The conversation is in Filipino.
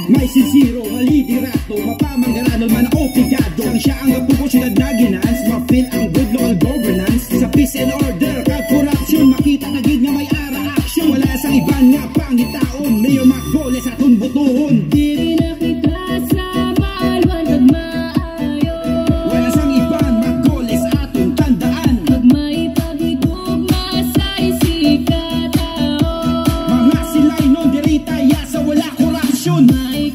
May sincero, malidirato, mapamangaranon man ako pigado. Sang siya ang apupusyonad na ginans, ma-feel ang good local governance. Sa peace and order, kag-corruption, makita tagid nga may ara action. Wala sa iban nga pangitaon, Mayor Marcoles sa atong butuhon. Diri na kita sa maalwan kag maayo. Wala sang iban, Marcoles atong tandaan. Kag may pagigugma sa isikataon. Mga sila'y non diri taya sa wala korupsyon. May